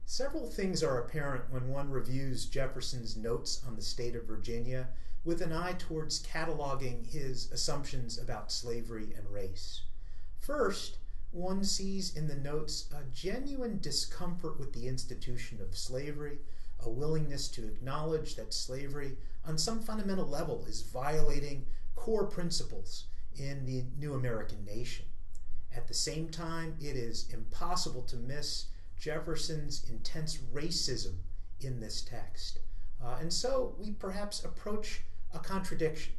Several things are apparent when one reviews Jefferson's notes on the state of Virginia with an eye towards cataloging his assumptions about slavery and race. First, one sees in the notes a genuine discomfort with the institution of slavery, a willingness to acknowledge that slavery on some fundamental level is violating core principles in the new American nation. At the same time, it is impossible to miss Jefferson's intense racism in this text. And so we perhaps approach a contradiction.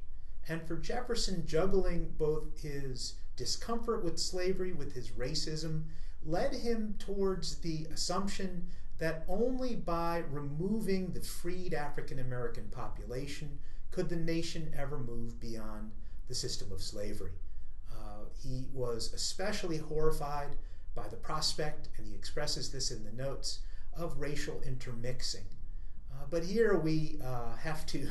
And for Jefferson, juggling both his discomfort with slavery with his racism led him towards the assumption that only by removing the freed African American population could the nation ever move beyond the system of slavery. He was especially horrified by the prospect, and he expresses this in the notes, of racial intermixing. But here we have to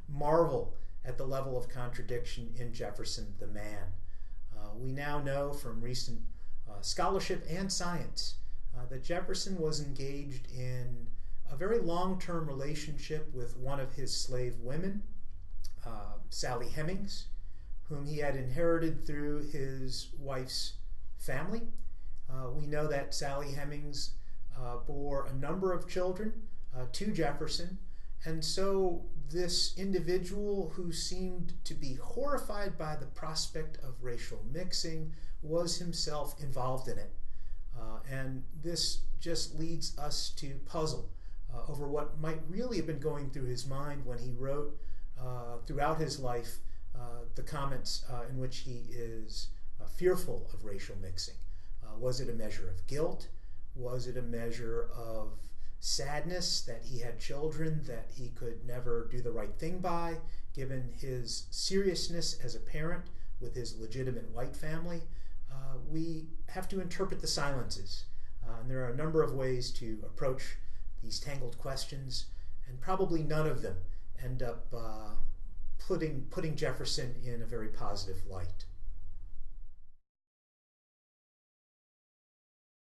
marvel at the level of contradiction in Jefferson the man. We now know from recent scholarship and science that Jefferson was engaged in a very long-term relationship with one of his slave women, Sally Hemings, whom he had inherited through his wife's family. We know that Sally Hemings bore a number of children to Jefferson, and so this individual who seemed to be horrified by the prospect of racial mixing was himself involved in it. And this just leads us to puzzle over what might really have been going through his mind when he wrote throughout his life the comments in which he is fearful of racial mixing. Was it a measure of guilt? Was it a measure of sadness that he had children that he could never do the right thing by, given his seriousness as a parent with his legitimate white family? We have to interpret the silences. And there are a number of ways to approach these tangled questions, and probably none of them end up putting Jefferson in a very positive light.